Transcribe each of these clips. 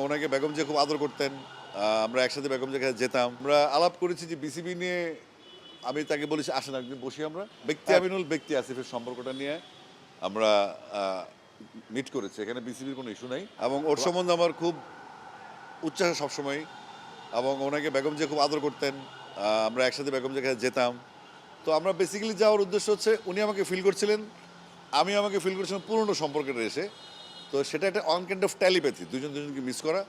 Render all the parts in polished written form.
ওনাকে বেগম জিয়া খুব আদর করতেন। আমরা একসাথে বেগম জিয়ার কাছে যেতাম। আমরা আলাপ করেছি যে বিসিবি নিয়ে আমি তাকে বলেছি, "আসেন একদিন বসি আমরা।" ব্যক্তি আমিনুল, ব্যক্তি আসিফের সম্পর্কটা নিয়ে আমরা আ মিট করেছি। এখানে বিসিবির কোনো ইস্যু নাই এবং ওর সম্বন্ধে আমার খুব উচ্ছ্বাস সবসময়ই এবং ওনাকে বেগম জিয়া খুব আদর করতেন। আমরা একসাথে বেগম জিয়ার কাছে যেতাম। তো আমরা বেসিক্যালি যাওয়ার উদ্দেশ্য হচ্ছে উনি আমাকে ফিল করছিলেন, আমি আমাকে ফিল করছিলাম পুরনো সম্পর্কের এসে। তো সেটা একটা অন কাইন্ড অফ টেলিপ্যাথি, দুজন দুজনকে মিস করা,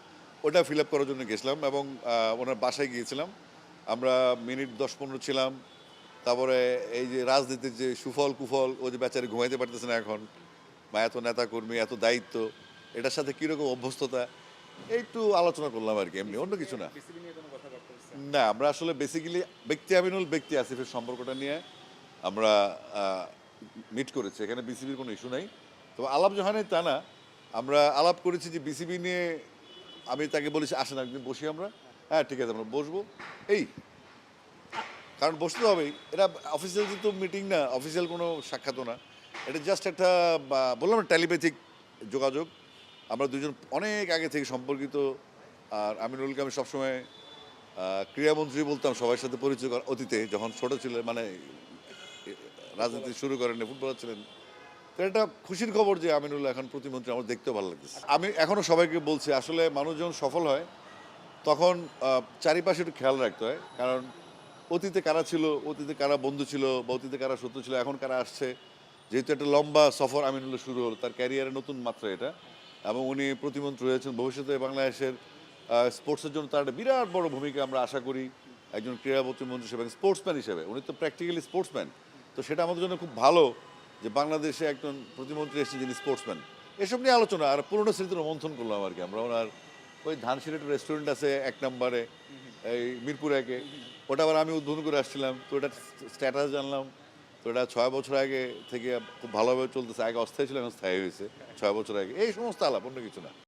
ওটা ফিল আপ করার জন্য গেছিলাম এবং ওনার বাসায় গিয়েছিলাম। আমরা মিনিট ১০-১৫ ছিলাম। তারপরে এই যে রাজনীতির যে সুফল কুফল, ও যে বেচারি ঘুমাইতে পারতেছে না এখন, বা এত নেতাকর্মী, এত দায়িত্ব, এটার সাথে কীরকম অভ্যস্ততা, একটু আলোচনা করলাম আর কি, এমনি অন্য কিছু না। না, আমরা আসলে বেসিক্যালি ব্যক্তি আমিনুল, ব্যক্তি আসিফের সম্পর্কটা নিয়ে আমরা মিট করেছি। এখানে বিসিবির কোনো ইস্যু নাই। তো আলাপ যে হয় নাই তা না। আমরা আলাপ করেছি যে বিসিবি নিয়ে আমি তাকে বলেছি, "আসেন একদিন বসি আমরা।" হ্যাঁ, ঠিক আছে আমরা বসবো। এই কারণ বসতে হবেই। এটা অফিসিয়াল কিন্তু মিটিং না, অফিসিয়াল কোনো সাক্ষাৎও না। এটা জাস্ট একটা বললাম না টেলিপ্যাথিক যোগাযোগ। আমরা দুজন অনেক আগে থেকে সম্পর্কিত। আর আমিনুলকে আমি সবসময় ক্রীড়ামন্ত্রী বলতাম, সবার সাথে পরিচয় অতীতে যখন ছোট ছিলেন, মানে রাজনীতি শুরু করেন, ফুটবলার ছিলেন। তো এটা খুশির খবর যে আমিনুল এখন প্রতিমন্ত্রী, আমার দেখতেও ভালো লাগতেছে। আমি এখনো সবাইকে বলছি, আসলে মানুষ যখন সফল হয় তখন চারিপাশে একটু খেয়াল রাখতে হয়। কারণ অতীতে কারা ছিল, অতীতে কারা বন্ধু ছিল, বা অতীতে কারা শত্রু ছিল, এখন কারা আসছে। যেহেতু একটা লম্বা সফর আমিনুলের শুরু হলো, তার ক্যারিয়ারের নতুন মাত্রা এটা, এবং উনি প্রতিমন্ত্রী হয়েছেন। ভবিষ্যতে বাংলাদেশের স্পোর্টসের জন্য তার একটা বিরাট বড় ভূমিকা আমরা আশা করি। একজন ক্রীড়া প্রতিমন্ত্রী হিসেবে, স্পোর্টসম্যান হিসেবে, উনি তো প্র্যাকটিক্যালি স্পোর্টসম্যান। তো সেটা আমাদের জন্য খুব ভালো যে বাংলাদেশে একজন প্রতিমন্ত্রী এসেছেন যিনি স্পোর্টসম্যান। এসব নিয়ে আলোচনা আর পুরনো স্মৃতি রোমন্থন করলাম আর কি। আমরা ওনার ওই ধানসিঁড়ি একটা রেস্টুরেন্ট আছে ১ নম্বরে, এই মিরপুর ১-এ, ওটা আবার আমি উদ্বোধন করে আসছিলাম। তো ওটার স্ট্যাটাস জানলাম। তো এটা ৬ বছর আগে থেকে খুব ভালোভাবে চলতেছে। আগে অস্থায়ী ছিল, এখন স্থায়ী হয়েছে ৬ বছর আগে। এই সমস্ত আলাপ, অন্য কিছু না।